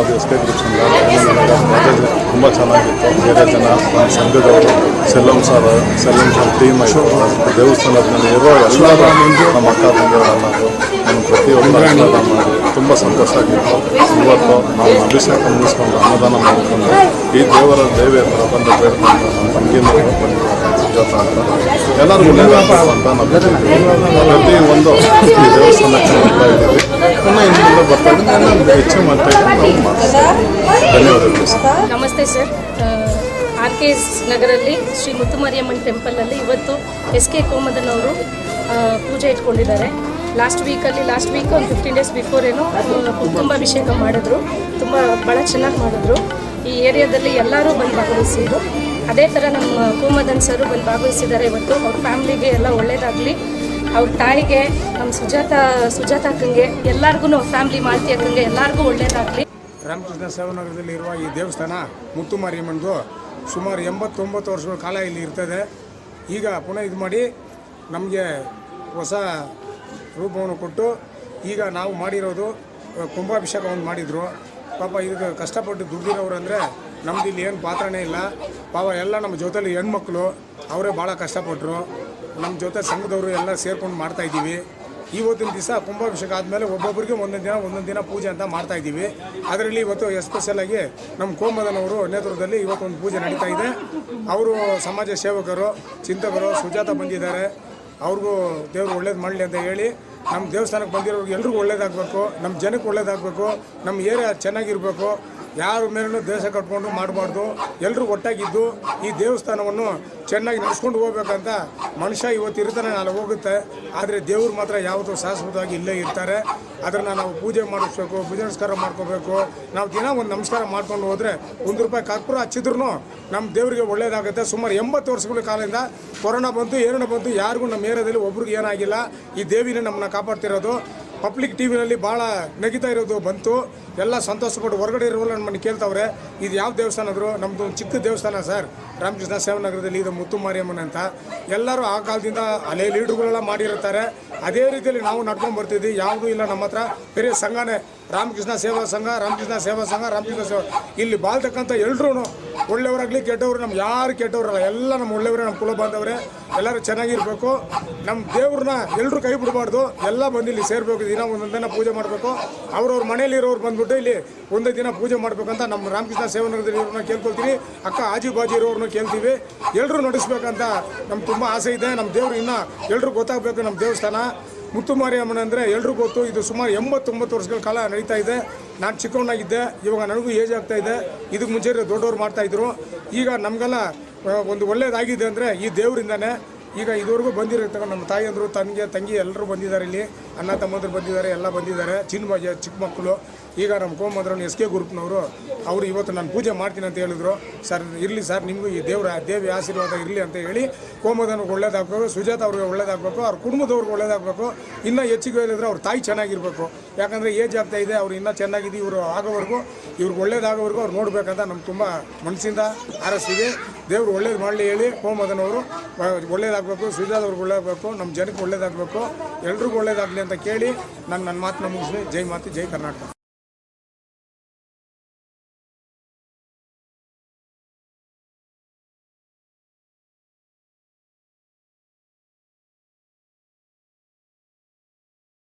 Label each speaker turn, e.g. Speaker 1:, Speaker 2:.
Speaker 1: ಅದು S K ಗ್ರೂಪ್ಸಿಂದ ತುಂಬ ಚೆನ್ನಾಗಿತ್ತು. ಬೇರೆ ಜನ ನಮ್ಮ ಸಂಘದವರು ಸೆಲ್ಲಂ ಸರ್ ಟೀಮ್ ಆಯಿತು, ದೇವಸ್ಥಾನದಲ್ಲಿ ಇರೋ ಎಲ್ಲರೂ ನಮ್ಮ ಅಕ್ಕ ತಂಗಿಯವರೆಲ್ಲರೂ ನಮ್ಮ ಪ್ರತಿಯೊಬ್ಬರು ಆಶೀರ್ವಾದ ಮಾಡಿ ತುಂಬ ಸಂತೋಷ ಆಗಿತ್ತು. ಇವತ್ತು ನಾವು ಅಭಿಷೇಕ ಮುಗಿಸ್ಕೊಂಡು ಅನ್ನದಾನ ಮಾಡಿಕೊಂಡು ಈ ದೇವಿ ಹತ್ರ ಬಂದು ಬೇಡ್ಕೊಂಡು ನಮ್ಮ ತಂಗಿನವರು ಬಂದಿದ್ದಾರೆ ಸುಜಾತ ಅಂತ. ಎಲ್ಲರಿಗೂ ಒಳ್ಳೆಯದಾಗಬೇಕು ಅಂತ ನಾವು ಪ್ರತಿ ಒಂದು ಈ ದೇವಸ್ಥಾನಕ್ಕೆ ಬರ್ತಾ ಇದ್ದೀವಿ. ಇನ್ನು ಇನ್ನೊಂದು ಬರ್ತಾ ಇದ್ದೀನಿ, ಹೆಚ್ಚು ಮಾಡ್ತಾ ನಾವು ಮಾಡ್ತೀವಿ. ಧನ್ಯವಾದಗಳು ಸರ್.
Speaker 2: ನಮಸ್ತೆ ಸರ್. RKS ನಗರಲ್ಲಿ ಶ್ರೀ ಮುತ್ತುಮಾರಿಯಮ್ಮನ ಟೆಂಪಲಲ್ಲಿ ಇವತ್ತು SK ಕೋಮದನ್ ಅವರು ಪೂಜೆ ಇಟ್ಕೊಂಡಿದ್ದಾರೆ. ಲಾಸ್ಟ್ ವೀಕ್ ಒಂದು 15 ಡೇಸ್ ಬಿಫೋರ್ ಏನೋ ಕುಂಕುಮಾಭಿಷೇಕ ಮಾಡಿದ್ರು. ಭಾಳ ಚೆನ್ನಾಗಿ ಮಾಡಿದ್ರು. ಈ ಏರಿಯಾದಲ್ಲಿ ಎಲ್ಲರೂ ಬಂದು ಭಾಗವಹಿಸಿದ್ರು. ಅದೇ ಥರ ನಮ್ಮ ಕೋಮದನ್ ಸರು ಬಂದು ಭಾಗವಹಿಸಿದ್ದಾರೆ. ಇವತ್ತು ಅವ್ರ ಫ್ಯಾಮ್ಲಿಗೆ ಎಲ್ಲ ಒಳ್ಳೇದಾಗಲಿ, ಅವ್ರ ತಾಯಿಗೆ, ನಮ್ಮ ಸುಜಾತ ಅಕ್ಕಂಗೆ, ಎಲ್ಲರಿಗೂ ಫ್ಯಾಮ್ಲಿ ಮಾಲ್ತಿ ಅಕ್ಕಂಗೆ ಎಲ್ಲರಿಗೂ ಒಳ್ಳೇದಾಗಲಿ.
Speaker 3: ರಾಮಕೃಷ್ಣ ಸೇವಾನಗರದಲ್ಲಿ ಇರುವ ಈ ದೇವಸ್ಥಾನ ಮುತ್ತುಮಾರಿಯಮ್ಮನದು ಸುಮಾರು 89 ವರ್ಷಗಳ ಕಾಲ ಇಲ್ಲಿ ಇರ್ತದೆ. ಈಗ ಪುನಃ ಇದು ಮಾಡಿ ನಮಗೆ ಹೊಸ ರೂಪವನ್ನು ಕೊಟ್ಟು ಈಗ ನಾವು ಮಾಡಿರೋದು ಕುಂಭಾಭಿಷೇಕ ಒಂದು ಮಾಡಿದರು. ಪಾಪ ಇದಕ್ಕೆ ಕಷ್ಟಪಟ್ಟು ದುಡ್ದಿರೋರು ಅಂದರೆ ನಮ್ದು ಇಲ್ಲಿ ಏನು ಪಾತ್ರನೇ ಇಲ್ಲ. ಪಾಪ ಎಲ್ಲ ನಮ್ಮ ಜೊತೆಲಿ ಹೆಣ್ಮಕ್ಳು ಅವರೇ ಭಾಳ ಕಷ್ಟಪಟ್ಟರು. ನಮ್ಮ ಜೊತೆ ಸಂಘದವರು ಎಲ್ಲ ಸೇರ್ಕೊಂಡು ಮಾಡ್ತಾಯಿದ್ದೀವಿ. ಇವತ್ತಿನ ದಿವಸ ಕುಂಭಾಭಿಷೇಕ ಆದಮೇಲೆ ಒಬ್ಬೊಬ್ಬರಿಗೆ ಒಂದೊಂದು ದಿನ ಪೂಜೆ ಅಂತ ಮಾಡ್ತಾಯಿದ್ದೀವಿ. ಅದರಲ್ಲಿ ಇವತ್ತು ಎಸ್ಪೆಷಲಾಗಿ ನಮ್ಮ ಕೋಮದನ್ ಅವರು ನೇತೃತ್ವದಲ್ಲಿ ಇವತ್ತು ಒಂದು ಪೂಜೆ ನಡೀತಾ ಇದೆ. ಅವರು ಸಮಾಜ ಸೇವಕರು, ಚಿಂತಕರು, ಸುಜಾತ ಬಂದಿದ್ದಾರೆ. ಅವ್ರಿಗೂ ದೇವರು ಒಳ್ಳೇದು ಮಾಡಲಿ ಅಂತ ಹೇಳಿ ನಮ್ಮ ದೇವಸ್ಥಾನಕ್ಕೆ ಬಂದಿರೋರಿಗೆ ಎಲ್ರಿಗೂ ಒಳ್ಳೇದಾಗಬೇಕು, ನಮ್ಮ ಜನಕ್ಕೆ ಒಳ್ಳೇದಾಗಬೇಕು, ನಮ್ಮ ಏರಿಯಾ ಚೆನ್ನಾಗಿರಬೇಕು, ಯಾರ ಮೇಲೂ ದೇಶ ಕಟ್ಕೊಂಡು ಮಾಡಬಾರ್ದು, ಎಲ್ಲರೂ ಒಟ್ಟಾಗಿದ್ದು ಈ ದೇವಸ್ಥಾನವನ್ನು ಚೆನ್ನಾಗಿ ನಡೆಸ್ಕೊಂಡು ಹೋಗ್ಬೇಕಂತ ಮನುಷ್ಯ ಇವತ್ತು ಇರ್ತಾನೆ, ನಾಳೆ ಹೋಗುತ್ತೆ. ಆದರೆ ದೇವ್ರು ಮಾತ್ರ ಯಾವತ್ತೂ ಶಾಶ್ವತವಾಗಿ ಇಲ್ಲೇ ಇರ್ತಾರೆ. ಅದನ್ನು ನಾವು ಪೂಜೆ ಮಾಡಿಸ್ಬೇಕು, ಪೂಜೆ ನಮಸ್ಕಾರ ಮಾಡ್ಕೋಬೇಕು. ನಾವು ದಿನ ಒಂದು ನಮಸ್ಕಾರ ಮಾಡ್ಕೊಂಡು ಹೋದರೆ ₹1 ಕರ್ಪೂರ ಹಚ್ಚಿದ್ರು ನಮ್ಮ ದೇವರಿಗೆ ಒಳ್ಳೇದಾಗುತ್ತೆ. ಸುಮಾರು 80 ವರ್ಷಗಳ ಕಾಲದಿಂದ ಕೊರೋನಾ ಬಂತು, ಏನೇನೋ ಬಂತು, ಯಾರಿಗೂ ನಮ್ಮ ಏರಿಯಾದಲ್ಲಿ ಒಬ್ರಿಗೆ ಏನಾಗಿಲ್ಲ. ಈ ದೇವಿನೇ ನಮ್ಮನ್ನ ಕಾಪಾಡ್ತಿರೋದು. ಪಬ್ಲಿಕ್ ಟಿವಿನಲ್ಲಿ ಭಾಳ ನಗಿತಾ ಇರೋದು ಬಂತು. ಎಲ್ಲ ಸಂತೋಷಪಟ್ಟು ಹೊರಗಡೆ ಇರೋಲ್ಲ ನಮ್ಮನ್ನು ಕೇಳ್ತಾವ್ರೆ, ಇದು ಯಾವ ದೇವಸ್ಥಾನ ಅಂದರು. ನಮ್ಮದು ಒಂದು ಚಿಕ್ಕ ದೇವಸ್ಥಾನ ಸರ್, ರಾಮಕೃಷ್ಣ ಸೇವಾನಗರದಲ್ಲಿ ಇದು ಮುತ್ತುಮಾರಿಯಮ್ಮನ ಅಂತ. ಎಲ್ಲರೂ ಆ ಕಾಲದಿಂದ ಅಲ್ಲೇ ಲೀಡ್ರುಗಳೆಲ್ಲ ಮಾಡಿರ್ತಾರೆ. ಅದೇ ರೀತಿಯಲ್ಲಿ ನಾವು ನಡ್ಕೊಂಡು ಬರ್ತಿದ್ವಿ. ಯಾವುದೂ ಇಲ್ಲ ನಮ್ಮ ಹತ್ರ, ಬೇರೆ ಸಂಘನೇ ರಾಮಕೃಷ್ಣ ಸೇವಾ ಸಂಘ, ರಾಮಕೃಷ್ಣ ಸೇವಾ ಸಂಘ, ರಾಮಕೃಷ್ಣ ಸೇವಾ. ಇಲ್ಲಿ ಬಾಳ್ತಕ್ಕಂಥ ಎಲ್ಲರೂ ಒಳ್ಳೆಯವರಾಗಲಿ ಕೆಟ್ಟವರು, ನಮ್ಮ ಯಾರು ಕೆಟ್ಟವರಲ್ಲ, ಎಲ್ಲ ನಮ್ಮ ಒಳ್ಳೆಯವರೇ, ನಮ್ಮ ಕುಲ ಬಾಂಧವರೇ. ಎಲ್ಲರೂ ಚೆನ್ನಾಗಿರಬೇಕು. ನಮ್ಮ ದೇವ್ರನ್ನ ಎಲ್ಲರೂ ಕೈ ಬಿಡಬಾರ್ದು. ಎಲ್ಲ ಬಂದು ಇಲ್ಲಿ ಸೇರಬೇಕು. ದಿನ ಒಂದೊಂದು ದಿನ ಪೂಜೆ ಮಾಡಬೇಕು. ಅವ್ರವ್ರ ಮನೇಲಿರೋರು ಬಂದ್ಬಿಟ್ಟು ಇಲ್ಲಿ ಒಂದೇ ದಿನ ಪೂಜೆ ಮಾಡಬೇಕಂತ ನಮ್ಮ ರಾಮಕೃಷ್ಣ ಸೇವಾನಗರದಲ್ಲಿ ಇರೋರನ್ನ ಕೇಳ್ಕೊಳ್ತೀವಿ. ಅಕ್ಕ ಆಜು ಬಾಜು ಇರೋರನ್ನ ಕೇಳ್ತೀವಿ. ಎಲ್ಲರೂ ನಡೆಸ್ಬೇಕಂತ ನಮ್ಗೆ ತುಂಬ ಆಸೆ ಇದೆ. ನಮ್ಮ ದೇವ್ರು ಇನ್ನೂ ಎಲ್ಲರೂ ಗೊತ್ತಾಗಬೇಕು. ನಮ್ಮ ದೇವಸ್ಥಾನ ಮುತ್ತುಮಾರಿಯಮ್ಮನ ಅಂದರೆ ಎಲ್ಲರೂ ಗೊತ್ತು. ಇದು ಸುಮಾರು 89 ವರ್ಷಗಳ ಕಾಲ ನಡೀತಾ ಇದೆ. ನಾನು ಚಿಕ್ಕವನಾಗಿದ್ದೆ, ಇವಾಗ ನನಗೂ ಏಜ್ ಆಗ್ತಾ ಇದೆ. ಇದಕ್ಕೆ ಮುಂಚೆ ದೊಡ್ಡವ್ರು ಮಾಡ್ತಾಯಿದ್ರು. ಈಗ ನಮಗೆಲ್ಲ ಒಂದು ಒಳ್ಳೇದಾಗಿದೆ ಅಂದರೆ ಈ ದೇವರಿಂದನೇ. ಈಗ ಇದುವರೆಗೂ ಬಂದಿರತಕ್ಕ ನಮ್ಮ ತಾಯಿಯಂದರು, ತಂಗಿ ಎಲ್ಲರೂ ಬಂದಿದ್ದಾರೆ. ಇಲ್ಲಿ ಅಣ್ಣ ತಮ್ಮಂದರು ಬಂದಿದ್ದಾರೆ, ಎಲ್ಲ ಬಂದಿದ್ದಾರೆ. ಚಿಕ್ಕ ಮಕ್ಕಳು. ಈಗ ನಮ್ಮ ಕೋಮಂದ್ರವ್ರು SK ಗ್ರೂಪ್ನವರು ಅವರು ಇವತ್ತು ನಾನು ಪೂಜೆ ಮಾಡ್ತೀನಿ ಅಂತ ಹೇಳಿದ್ರು. ಸರ್ ಇರಲಿ ಸರ್, ನಿಮಗೂ ಈ ದೇವಿ ಆಶೀರ್ವಾದ ಇರಲಿ ಅಂತ ಹೇಳಿ ಕೋಮದನ್ಗೆ ಒಳ್ಳೇದಾಗಬೇಕು, ಸುಜಾತ ಅವ್ರಿಗೆ ಒಳ್ಳೇದಾಗಬೇಕು, ಅವ್ರ ಕುಟುಂಬದವ್ರಿಗೆ ಒಳ್ಳೇದಾಗಬೇಕು. ಇನ್ನೂ ಹೆಚ್ಚಿಗೆ ಹೇಳಿದ್ರೆ ಅವ್ರ ತಾಯಿ ಚೆನ್ನಾಗಿರಬೇಕು. ಯಾಕಂದರೆ ಏಜ್ ಆಗ್ತಾ ಇದೆ, ಅವ್ರು ಇನ್ನೂ ಚೆನ್ನಾಗಿದೆ. ಇವರು ಆಗೋವರೆಗೂ, ಇವ್ರಿಗೆ ಒಳ್ಳೇದಾಗೋವರೆಗೂ ಅವ್ರು ನೋಡಬೇಕಂತ ನಮ್ಗೆ ತುಂಬ ಮನಸ್ಸಿಂದ ಹಾರೈಸ್ತೀವಿ. ದೇವರು ಒಳ್ಳೇದು ಮಾಡಲಿ ಹೇಳಿ ಕೋಮದನ್ ಅವರು ಒಳ್ಳೇದಾಗಬೇಕು, ಸುಜಾತ ಅವ್ರಿಗೆ ಒಳ್ಳೇದಾಗಬೇಕು, ನಮ್ಮ ಜನಕ್ಕೆ ಒಳ್ಳೇದಾಗಬೇಕು, ಎಲ್ರಿಗೂ ಒಳ್ಳೇದಾಗಲಿ ಅಂತ ಕೇಳಿ ನನ್ನ ಮಾತನ್ನ ಮುಗಿಸ್ಲಿ. ಜೈ ಮಾತು, ಜೈ ಕರ್ನಾಟಕ.